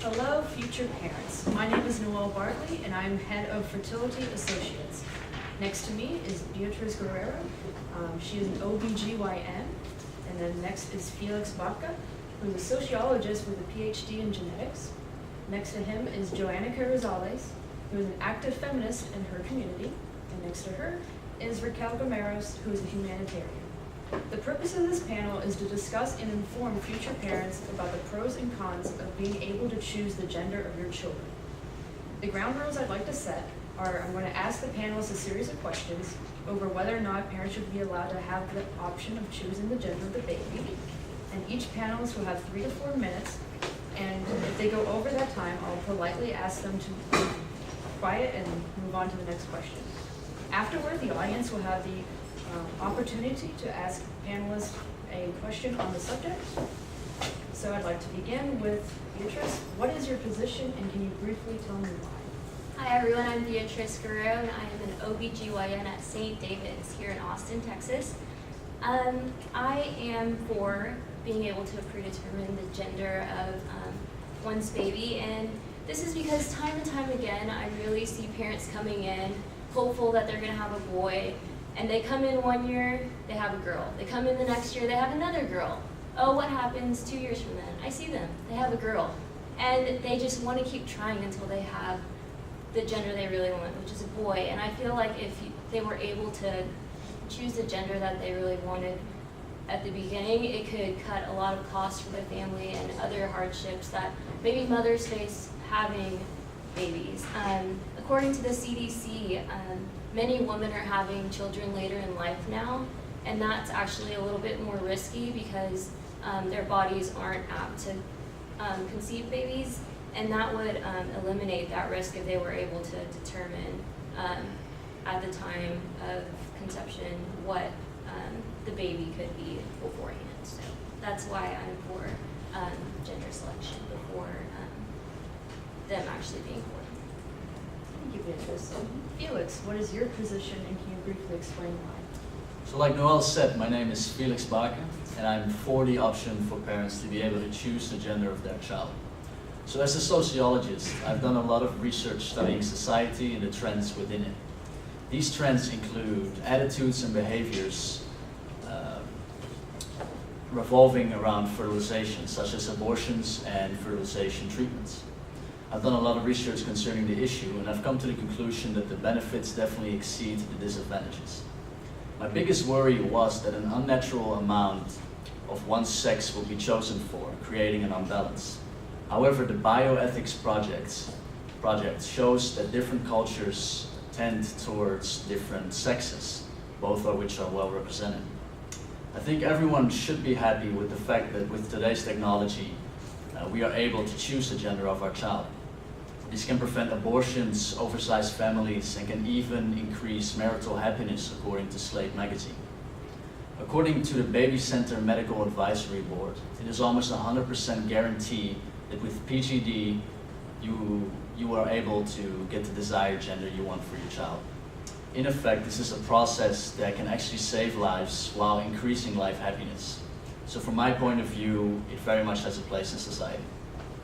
Hello, future parents. My name is Noelle Bartley, and I'm head of Fertility Associates. Next to me is Beatriz Guerrero. She is an OBGYN. And then next is Felix Baca, who's a sociologist with a PhD in genetics. Next to him is Joanna Carrizales, who is an active feminist in her community. And next to her is Raquel Gomeros, who is a humanitarian. The purpose of this panel is to discuss and inform future parents about the pros and cons of being able to choose the gender of your children. The ground rules I'd like to set are I'm going to ask the panelists a series of questions over whether or not parents should be allowed to have the option of choosing the gender of the baby. And each panelist will have 3 to 4 minutes. And if they go over that time, I'll politely ask them to be quiet and move on to the next question. Afterward, the audience will have the opportunity to ask panelists a question on the subject. So I'd like to begin with Beatrice. What is your position, and can you briefly tell me why? Hi everyone, I'm Beatrice Guerrero, and I am an OBGYN at St. David's here in Austin, Texas. I am for being able to predetermine the gender of one's baby, and this is because time and time again I really see parents coming in hopeful that they're going to have a boy, and they come in 1 year, they have a girl. They come in the next year, they have another girl. Oh, what happens 2 years from then? I see them, they have a girl. And they just want to keep trying until they have the gender they really want, which is a boy. And I feel like if they were able to choose the gender that they really wanted at the beginning, it could cut a lot of costs for their family and other hardships that maybe mothers face having babies. According to the CDC, many women are having children later in life now, and that's actually a little bit more risky because their bodies aren't apt to conceive babies, and that would eliminate that risk if they were able to determine at the time of conception what the baby could be beforehand. So that's why I'm for gender selection before them actually being born. Thank you, Beatrice. Felix, what is your position, and can you briefly explain why? So like Noelle said, my name is Felix Baca, and I'm for the option for parents to be able to choose the gender of their child. So as a sociologist, I've done a lot of research studying society and the trends within it. These trends include attitudes and behaviors revolving around fertilization, such as abortions and fertilization treatments. I've done a lot of research concerning the issue, and I've come to the conclusion that the benefits definitely exceed the disadvantages. My biggest worry was that an unnatural amount of one sex will be chosen for, creating an unbalance. However, the bioethics project shows that different cultures tend towards different sexes, both of which are well represented. I think everyone should be happy with the fact that with today's technology, we are able to choose the gender of our child. This can prevent abortions, oversized families, and can even increase marital happiness, according to Slate magazine. According to the Baby Center Medical Advisory Board, it is almost 100% guarantee that with PGD, you are able to get the desired gender you want for your child. In effect, this is a process that can actually save lives while increasing life happiness. So from my point of view, it very much has a place in society.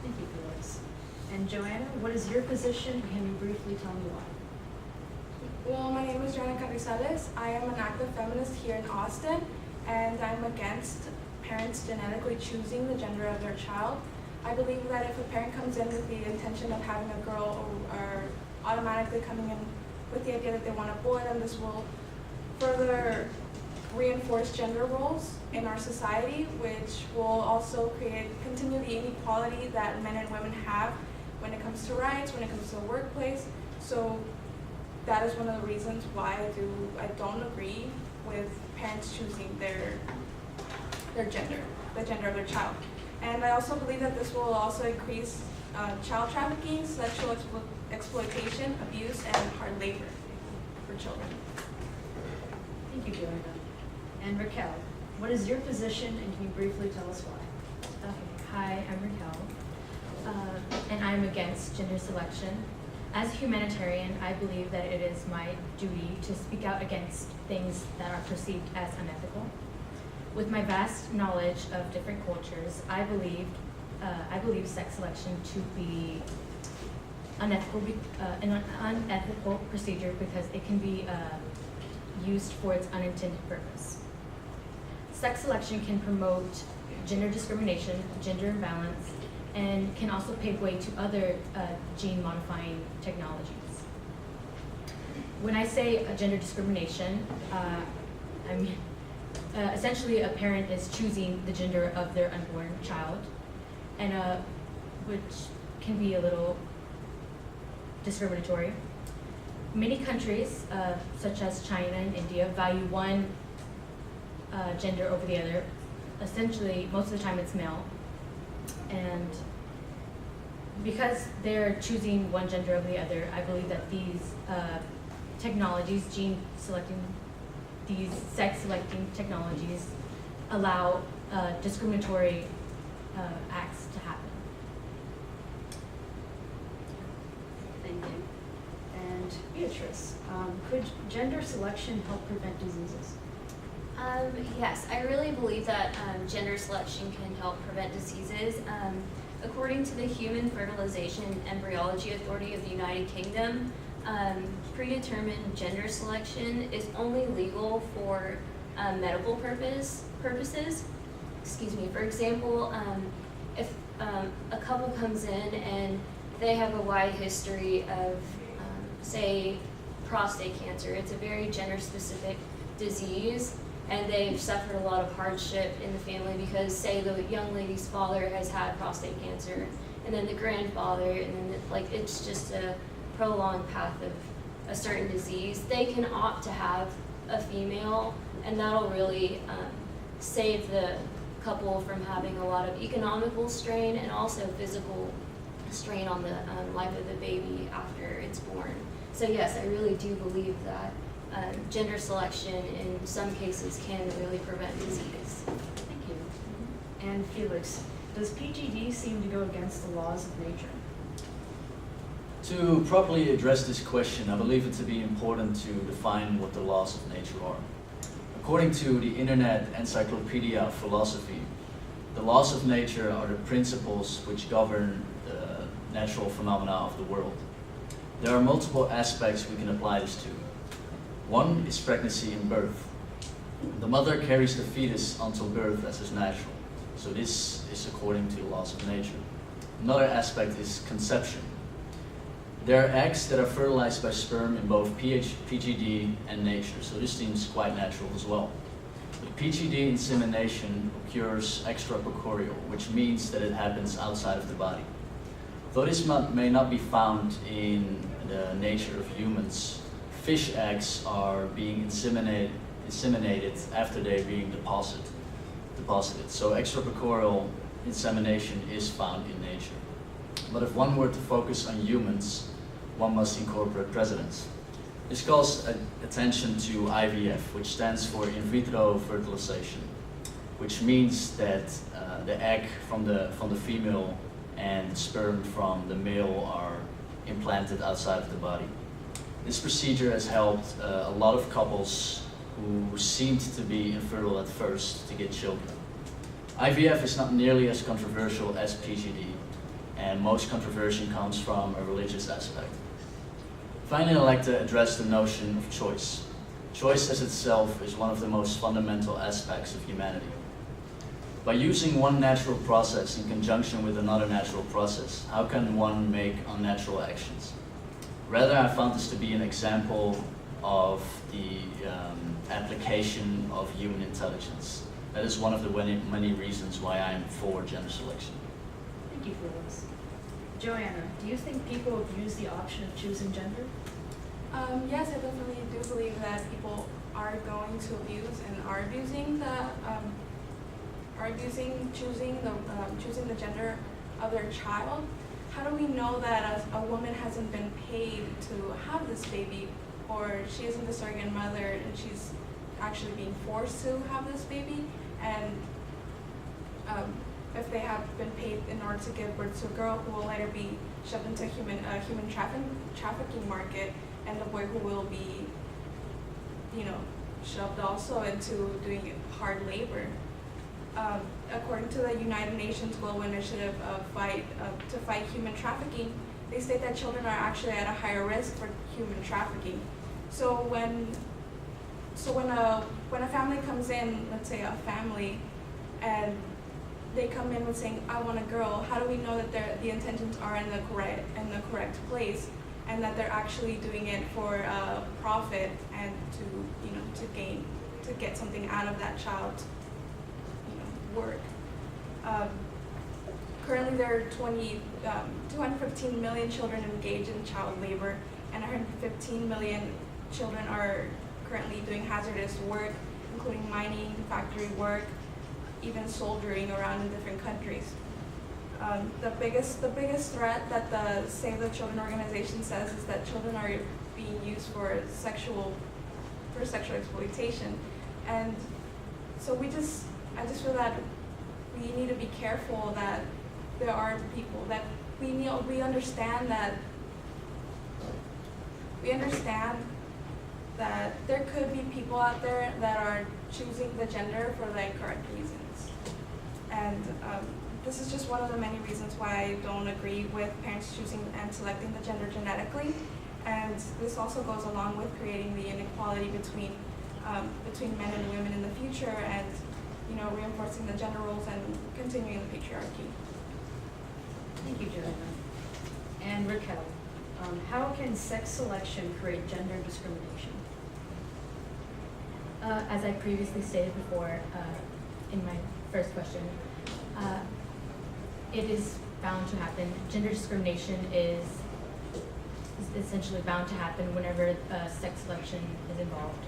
Thank you, Felix. And Joanna, what is your position? Can you briefly tell me why? Well, my name is Joanna Carrizales. I am an active feminist here in Austin, and I'm against parents genetically choosing the gender of their child. I believe that if a parent comes in with the intention of having a girl or automatically coming in with the idea that they want a boy, then this will further reinforce gender roles in our society, which will also continue the inequality that men and women have when it comes to rights, when it comes to the workplace. So that is one of the reasons why I don't agree with parents choosing their gender, the gender of their child. And I also believe that this will also increase child trafficking, sexual exploitation, abuse, and hard labor for children. Thank you, Joanna. And Raquel, what is your position, and can you briefly tell us why? Okay, hi, I'm Raquel, and I'm against gender selection. As a humanitarian, I believe that it is my duty to speak out against things that are perceived as unethical. With my vast knowledge of different cultures, I believe I believe sex selection to be unethical, an unethical procedure because it can be used for its unintended purpose. Sex selection can promote gender discrimination, gender imbalance, and can also pave way to other gene-modifying technologies. When I say gender discrimination, I mean essentially a parent is choosing the gender of their unborn child, and which can be a little discriminatory. Many countries, such as China and India, value one gender over the other. Essentially, most of the time it's male. And because they're choosing one gender over the other, I believe that these technologies, these sex selecting technologies allow discriminatory acts to happen. Thank you. And Beatrice, could gender selection help prevent diseases? Yes, I really believe that gender selection can help prevent diseases. According to the Human Fertilization and Embryology Authority of the United Kingdom, predetermined gender selection is only legal for medical purposes. Excuse me. For example, if a couple comes in and they have a wide history of, say, prostate cancer, it's a very gender-specific disease, and they've suffered a lot of hardship in the family because, say, the young lady's father has had prostate cancer, and then the grandfather, and then it's just a prolonged path of a certain disease. They can opt to have a female, and that'll really save the couple from having a lot of economical strain and also physical strain on the life of the baby after it's born. So yes, I really do believe that gender selection in some cases can really prevent disease. Thank you. And Felix, does PGD seem to go against the laws of nature? To properly address this question, I believe it to be important to define what the laws of nature are. According to the Internet Encyclopedia of Philosophy, the laws of nature are the principles which govern the natural phenomena of the world. There are multiple aspects we can apply this to. One is pregnancy and birth. The mother carries the fetus until birth as is natural. So this is according to the laws of nature. Another aspect is conception. There are eggs that are fertilized by sperm in both PGD and nature, so this seems quite natural as well. But PGD insemination occurs extracorporeal, which means that it happens outside of the body. Though this may not be found in the nature of humans, fish eggs are being inseminated after they're being deposited. So extracorporeal insemination is found in nature. But if one were to focus on humans, one must incorporate precedents. This calls attention to IVF, which stands for in vitro fertilization, which means that the egg from the female and sperm from the male are implanted outside of the body. This procedure has helped a lot of couples who seemed to be infertile at first to get children. IVF is not nearly as controversial as PGD, and most controversy comes from a religious aspect. Finally, I'd like to address the notion of choice. Choice as itself is one of the most fundamental aspects of humanity. By using one natural process in conjunction with another natural process, how can one make unnatural actions? Rather, I found this to be an example of the application of human intelligence. That is one of the many reasons why I'm for gender selection. Thank you, Felix. Joanna, do you think people abuse the option of choosing gender? Yes, I definitely do believe that people are going to abuse and are abusing choosing the gender of their child. How do we know that a woman hasn't been paid to have this baby, or she isn't the surrogate mother and she's actually being forced to have this baby? And if they have been paid in order to give birth to a girl who will later be shoved into a human trafficking market, and the boy who will be, shoved also into doing hard labor. According to the United Nations Global Initiative to fight human trafficking, they state that children are actually at a higher risk for human trafficking. So when a family comes in, let's say a family, and they come in with saying, "I want a girl," how do we know that the intentions are in the correct place, and that they're actually doing it for profit and to get something out of that child's work? Currently, there are 215 million children engaged in child labor, and 115 million children are currently doing hazardous work, including mining, factory work, even soldiering around in different countries. The biggest threat that the Save the Children organization says is that children are being used for sexual exploitation, and so I just feel that we need to be careful that there are people that we understand that there could be people out there that are choosing the gender for the incorrect reasons. And this is just one of the many reasons why I don't agree with parents choosing and selecting the gender genetically. And this also goes along with creating the inequality between men and women in the future, and reinforcing the gender roles and continuing the patriarchy. Thank you, Joanna. And Raquel, how can sex selection create gender discrimination? As I previously stated before in my first question, it is bound to happen. Gender discrimination is essentially bound to happen whenever sex selection is involved.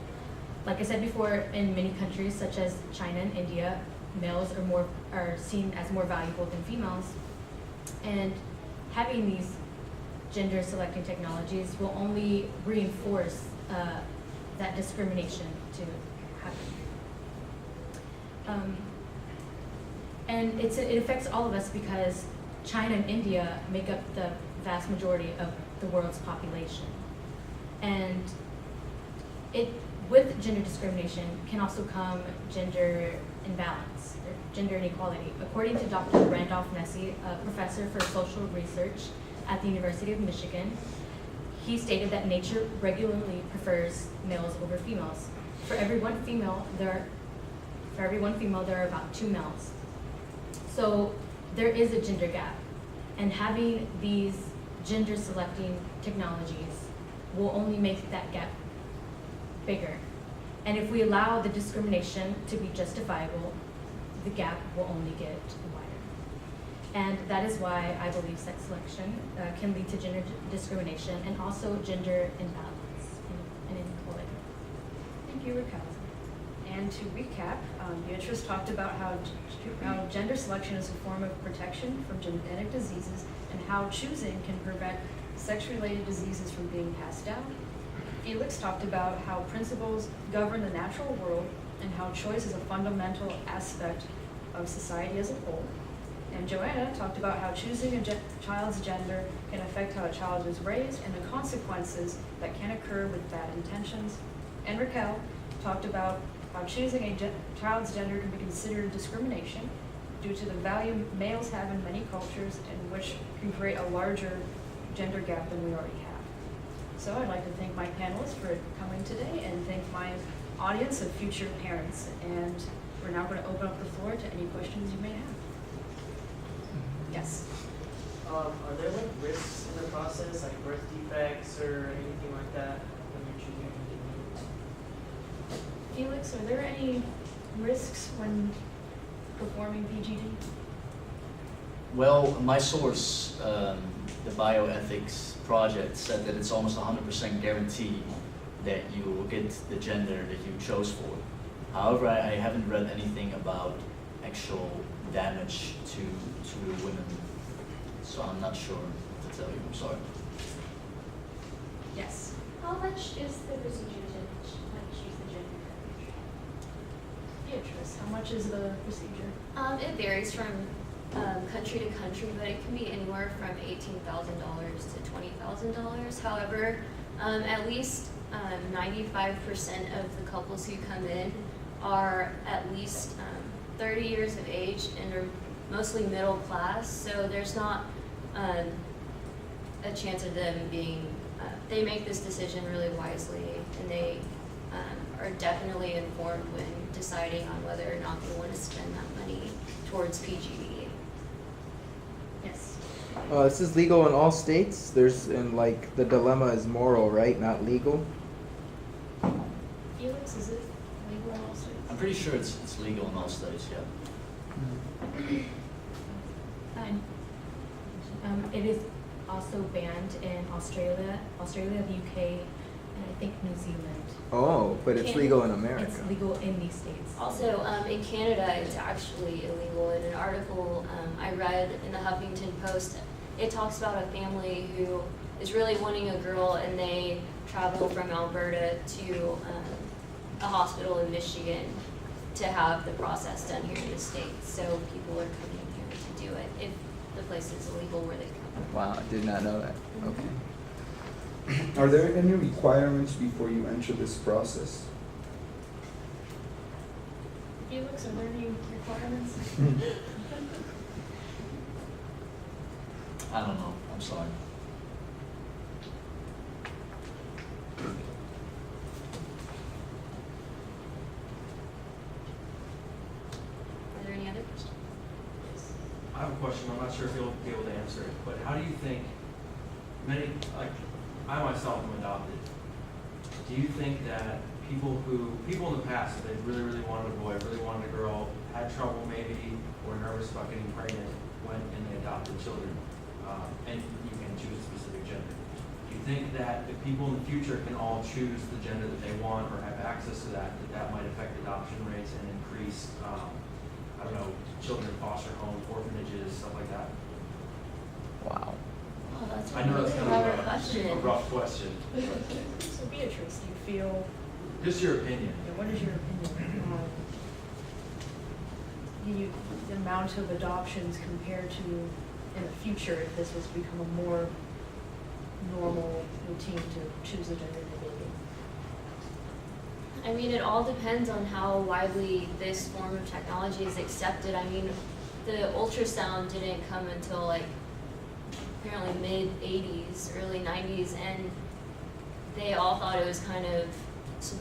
Like I said before, in many countries such as China and India, males are seen as more valuable than females, and having these gender selecting technologies will only reinforce that discrimination to happen. And it affects all of us because China and India make up the vast majority of the world's population. And with gender discrimination can also come gender imbalance, or gender inequality. According to Dr. Randolph Nesse, a professor for social research at the University of Michigan, he stated that nature regularly prefers males over females. For every one female, there are about 2 males. So there is a gender gap, and having these gender selecting technologies will only make that gap bigger. And if we allow the discrimination to be justifiable, the gap will only get wider. And that is why I believe sex selection can lead to gender discrimination and also gender imbalance and inequality. Thank you, Raquel. And to recap, Beatrice talked about how gender selection is a form of protection from genetic diseases and how choosing can prevent sex-related diseases from being passed down. Felix talked about how principles govern the natural world and how choice is a fundamental aspect of society as a whole. And Joanna talked about how choosing a child's gender can affect how a child is raised and the consequences that can occur with bad intentions. And Raquel talked about how choosing a child's gender can be considered discrimination due to the value males have in many cultures, and which can create a larger gender gap than we already have. So I'd like to thank my panelists for coming today and thank my audience of future parents. And we're now going to open up the floor to any questions you may have. Yes. Are there risks in the process, like birth defects or anything like that when you're choosing a Felix, are there any risks when performing PGD? Well, my source, the bioethics project, said that it's almost 100% guaranteed that you will get the gender that you chose for. However, I haven't read anything about actual damage to women, so I'm not sure to tell you. I'm sorry. Yes. How much is the procedure to choose the gender? Beatrice, how much is the procedure? It varies from country to country, but it can be anywhere from $18,000 to $20,000. However, at least 95% of the couples who come in are at least 30 years of age and are mostly middle class, so there's not a chance of them being, they make this decision really wisely, and they are definitely informed when deciding on whether or not they want to spend that money towards PGE. Yes. This is legal in all states. And like the dilemma is moral, right? Not legal. Felix, is it legal in all states? I'm pretty sure it's legal in all states, yeah. Fine. It is also banned in Australia, the UK, and I think New Zealand. Oh, but it's legal in America. It's legal in these states. Also, in Canada, it's actually illegal. In an article I read in the Huffington Post, it talks about a family who is really wanting a girl, and they travel from Alberta to a hospital in Michigan to have the process done here in the States. So people are coming here to do it if the place is illegal where they come from. Wow, I did not know that. Okay. Are there any requirements before you enter this process? Felix, are there any requirements? I don't know, I'm sorry. Are there any other questions? I have a question, I'm not sure if you'll be able to answer it, but how do you think, I myself am adopted. Do you think that people in the past, if they really, really wanted a boy, really wanted a girl, had trouble maybe, or nervous about getting pregnant, went and they adopted children, and you can choose a specific gender? Do you think that if people in the future can all choose the gender that they want or have access to that, that might affect adoption rates and increase, I don't know, children in foster homes, orphanages, stuff like that? Wow. Oh, that's I know a that's really kind clever of question. a rough question. So Beatrice, do you feel, Just your opinion. what is your opinion on the amount of adoptions compared to in the future if this was to become a more normal routine to choose the gender of the baby? I mean, it all depends on how widely this form of technology is accepted. I mean, the ultrasound didn't come until like apparently mid 80s, early 90s, and they all thought it was kind of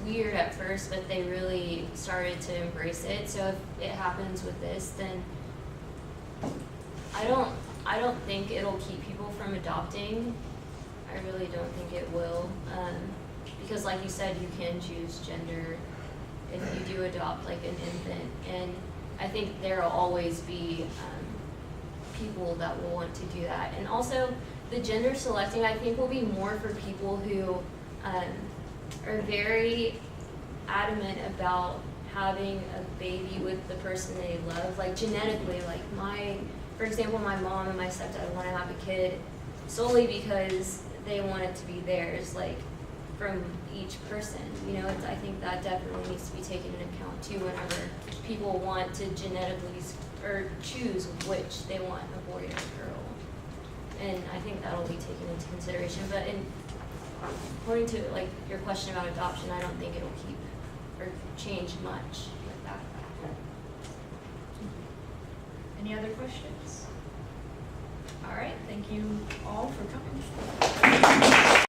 weird at first, but they really started to embrace it. So if it happens with this, then I don't think it'll keep people from adopting. I really don't think it will. Because like you said, you can choose gender if you do adopt like an infant. And I think there will always be people that will want to do that. And also the gender selecting, I think, will be more for people who are very adamant about having a baby with the person they love, like genetically. Like for example, my mom and my stepdad want to have a kid solely because they want it to be theirs, like from each person. You know, I think that definitely needs to be taken into account too whenever people want to genetically or choose which they want, a boy or a girl. And I think that'll be taken into consideration. But according to like your question about adoption, I don't think it'll keep or change much with that. Any other questions? All right, thank you all for coming.